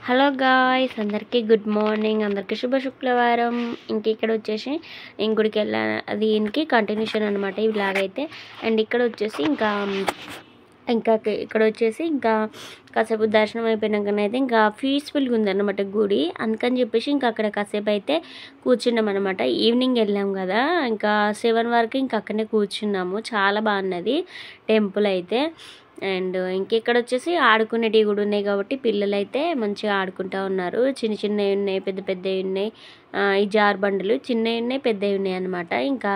Hello guys, అందరికీ good morning. అందరికీ శుభ శుక్రవారం. ఇంక ఇక్కడ వచ్చేసి ఇంగుడికి వెళ్ళాను, అది దీనికి కంటిన్యూషన్ అనమాట ఈ వ్లాగ్ అయితే. అండ్ ఇక్కడ వచ్చేసి ఇక్కడ వచ్చేసి ఇంకా కాసేపు దర్శనం అయిపోయినాకనైతే ఇంకా పీస్ఫుల్గా ఉందన్నమాట గుడి. అందుకని చెప్పేసి ఇంకా అక్కడ కాసేపు అయితే కూర్చున్నాం అనమాట. ఈవినింగ్ వెళ్ళాం కదా, ఇంకా 7 వరకు ఇంకా అక్కడనే కూర్చున్నాము. చాలా బాగున్నది టెంపుల్ అయితే. అండ్ ఇంకెక్కడ వచ్చేసి ఆడుకునేటివి కూడా ఉన్నాయి కాబట్టి పిల్లలు అయితే మంచిగా ఆడుకుంటూ ఉన్నారు. చిన్న చిన్నవి ఉన్నాయి, పెద్ద పెద్దవి ఉన్నాయి. ఈ జారు బండలు చిన్నవి ఉన్నాయి, పెద్దవి ఉన్నాయి అన్నమాట. ఇంకా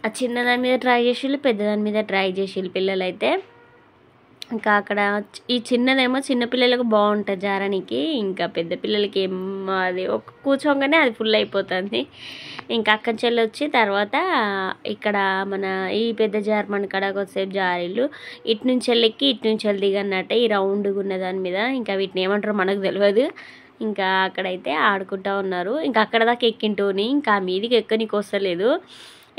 ఆ చిన్నదాని మీద ట్రై చేసిళ్ళు, పెద్దదాని మీద ట్రై చేసిళ్ళు పిల్లలు అయితే. ఇంకా అక్కడ ఈ చిన్నదేమో చిన్నపిల్లలకు బాగుంటుంది జారానికి, ఇంకా పెద్ద పిల్లలకి ఏమో అది ఒక కూర్చోగానే అది ఫుల్ అయిపోతుంది. ఇంకా అక్కడి చెల్లి వచ్చి తర్వాత ఇక్కడ మన ఈ పెద్ద జారమని కాడ కొద్దిసేపు జారీలు ఇటు నుంచి వెళ్ళెక్కి ఇటు నుంచి వెళ్ళి దిగన్నట్టే ఈ రౌండ్గా ఉన్న దాని మీద. ఇంకా వీటిని ఏమంటారో మనకు తెలియదు. ఇంకా అక్కడైతే ఆడుకుంటూ ఉన్నారు. ఇంకా అక్కడ దాకా ఎక్కింటూని ఇంకా మీదికి ఎక్కనికి వస్తలేదు.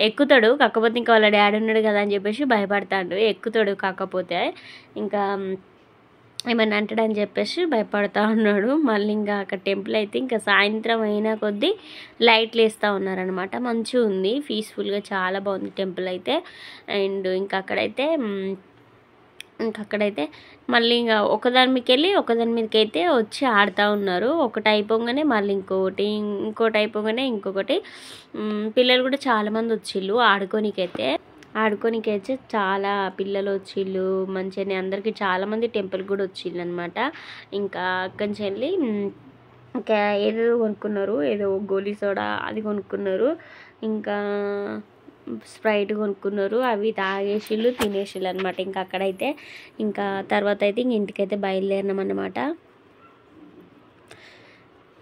ఎక్కుతాడు, కాకపోతే ఇంకా వాళ్ళ డాడీ ఉన్నాడు కదా అని చెప్పేసి భయపడతాడు. ఎక్కుతాడు, కాకపోతే ఇంకా ఏమన్నా అంటాడని చెప్పేసి భయపడతా ఉన్నాడు. మళ్ళీ ఇంకా అక్కడ టెంపుల్ అయితే ఇంకా సాయంత్రం అయినా కొద్దీ లైట్లు వేస్తూ ఉన్నారనమాట. మంచిగా ఉంది, పీస్ఫుల్గా చాలా బాగుంది టెంపుల్ అయితే. అండ్ ఇంకా అక్కడైతే మళ్ళీ ఇంకా ఒకదాని మీదకి వెళ్ళి ఒకదాని మీదకి అయితే వచ్చి ఆడుతూ ఉన్నారు. ఒకటి అయిపోగానే మళ్ళీ ఇంకోటి అయిపోగానే ఇంకొకటి. పిల్లలు కూడా చాలామంది వచ్చిళ్ళు ఆడుకోనికైతే చాలా పిల్లలు వచ్చిళ్ళు. మంచిగానే అందరికీ చాలామంది టెంపుల్ కూడా వచ్చిళ్ళు అనమాట. ఇంకా అక్కడి నుంచి వెళ్ళి ఇంకా ఏదో కొనుక్కున్నారు, ఏదో గోలీ సోడా అది కొనుక్కున్నారు, ఇంకా స్ప్రైట్ కొనుక్కున్నారు. అవి తాగేసిళ్ళు, తినేసిళ్ళు అనమాట. ఇంకా అక్కడైతే ఇంకా తర్వాత అయితే ఇంటికైతే బయలుదేరినాం అన్నమాట.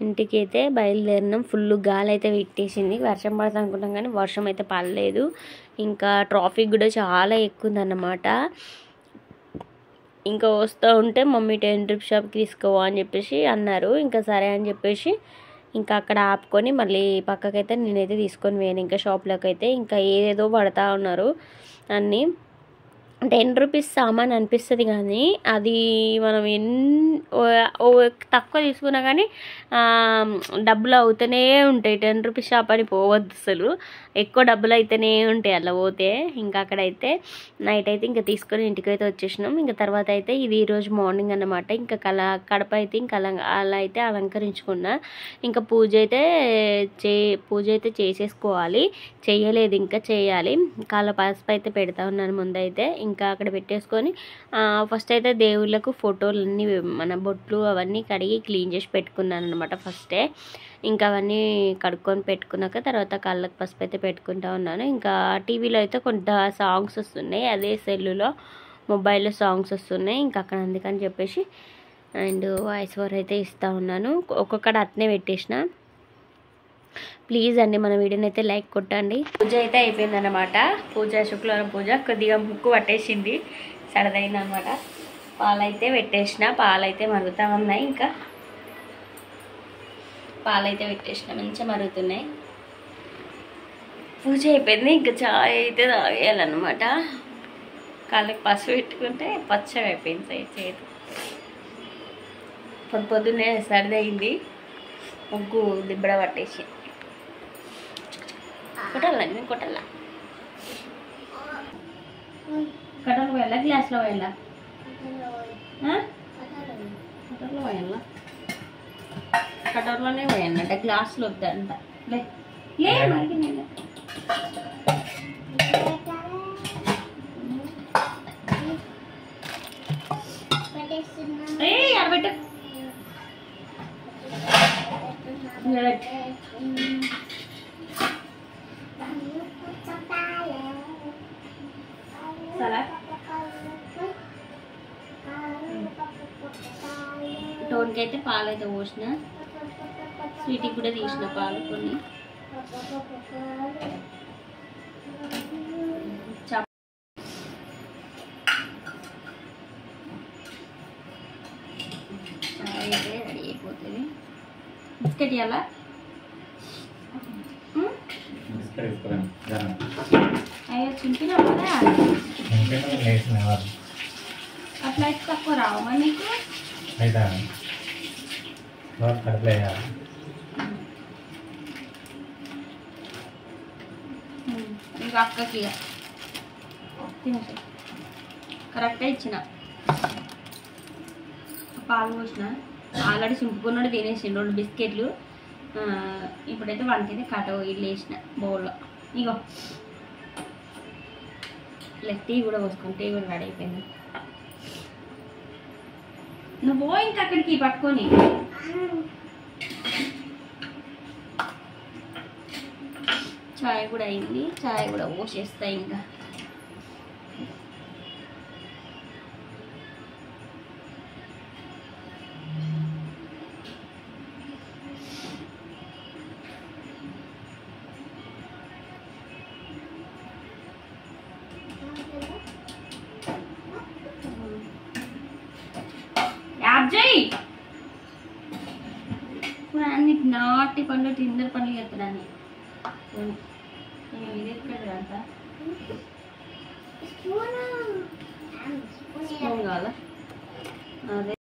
ఇంటికైతే బయలుదేరినాం. ఫుల్ గాలి అయితే పెట్టేసింది. వర్షం పడుతుంది అనుకుంటాం కానీ వర్షం అయితే పడలేదు. ఇంకా ట్రాఫిక్ కూడా చాలా ఎక్కువ ఉందన్నమాట. ఇంకా వస్తూ ఉంటే మమ్మీ 10 రూపీ షాప్కి తీసుకోవా అని చెప్పేసి అన్నారు. ఇంకా సరే అని చెప్పేసి ఇంకా అక్కడ ఆపుకొని మళ్ళీ పక్కకైతే నేనైతే తీసుకొని పోయాను. ఇంకా షాప్లోకి అయితే ఇంకా ఏదేదో పడతా ఉన్నారు అన్నీ. 10 రూపీస్ సామాన్ అనిపిస్తుంది కానీ అది మనం తక్కువ తీసుకున్నా కానీ డబ్బులు అవుతూనే ఉంటాయి. 10 రూపీస్ షాప్ అని పోవద్దు, అసలు ఎక్కువ డబ్బులు అయితేనే ఉంటాయి అలా పోతే. ఇంకా అక్కడైతే నైట్ అయితే ఇంకా తీసుకొని ఇంటికైతే వచ్చేసినాం. ఇంకా తర్వాత అయితే ఇది ఈరోజు మార్నింగ్ అన్నమాట. ఇంకా కడప అయితే ఇంకా అలా అయితే అలంకరించుకున్నా. ఇంకా పూజ అయితే చేసేసుకోవాలి, చేయలేదు, ఇంకా చేయాలి. కాళ్ళ పసుపు అయితే పెడతా ఉన్నాను ముందైతే. ఇంకా అక్కడ పెట్టేసుకొని ఫస్ట్ అయితే దేవుళ్ళకు ఫోటోలు అన్నీ మన బొట్లు అవన్నీ కడిగి క్లీన్ చేసి పెట్టుకున్నాను అనమాట ఫస్టే. ఇంకా అవన్నీ కడుక్కొని పెట్టుకున్నాక తర్వాత కాళ్ళకు పసుపు అయితే పెట్టుకుంటా ఉన్నాను. ఇంకా టీవీలో అయితే కొంత సాంగ్స్ వస్తున్నాయి, అదే సెల్లులో మొబైల్లో సాంగ్స్ వస్తున్నాయి. ఇంకా అక్కడ అందుకని చెప్పేసి అండ్ వాయిస్ ఓవర్ అయితే ఇస్తూ ఉన్నాను. ఒక్కొక్కడ అట్నే పెట్టేసిన. ప్లీజ్ అండి మన వీడియోని అయితే లైక్ కొట్టండి. పూజ అయితే అయిపోయిందన్నమాట. శుక్రవారం పూజ కొద్దిగా ముక్కు పట్టేసింది, సరదైంది అనమాట. పాలైతే పెట్టేసిన, పాలైతే మరుగుతూ ఉన్నాయి. ఇంకా పాలైతే పెట్టేసిన, మంచిగా మరుగుతున్నాయి. పూజ అయిపోయింది. ఇంకా చాయ్ అయితే తాగేయాలన్నమాట. కాళ్ళకి పసుపు పెట్టుకుంటే పచ్చగా అయిపోయింది చేతి. పొద్దున్నే సరిదయింది, ముగ్గు దిబ్బడ పట్టేసి. కొట్టాల కట్టలు పోయాలా, గ్లాస్లో పోయాలా, కట్టర్లో పోయాలా? కటర్లోనే పోయానంట, గ్లాసులో వద్దంట. మరి నేను అరబెట్టు టోన్కి అయితే పాలు అయితే పోసిన, స్వీట్కి కూడా తీసిన పాలు కొన్ని. చాయ్ అయితే రెడీ అయిపోతుంది. బిస్కెట్ ఇవ్వాలా? అయ్యో చింపినా కదా, అట్లా అయితే తక్కువ రావమ్మా నీకు. అయితే కడపలేదా ఇంకా అక్కకి తినేసి కరెక్ట్గా ఇచ్చిన పాలు పోసిన ఆల్రెడీ చింపుకున్నాడు తినేసిండు 2 బిస్కెట్లు. ఇప్పుడైతే వానికైతే కట ఇల్లు వేసిన బౌల్లో. ఇగో ఇలా టీ కూడా పోసుకొని టీ కూడా రెడీ అయిపోయింది. నువ్వు ఇంకా అక్కడికి పట్టుకొని చాయ్ కూడా అయింది. చాయ్ కూడా పోసేస్తా ఇంకా. అన్ని నాటి పండ్లు టిందర్ పండ్లు ఎత్తడాన్ని ఇది ఎక్కడ అంట స్పూన్ కావాలా అదే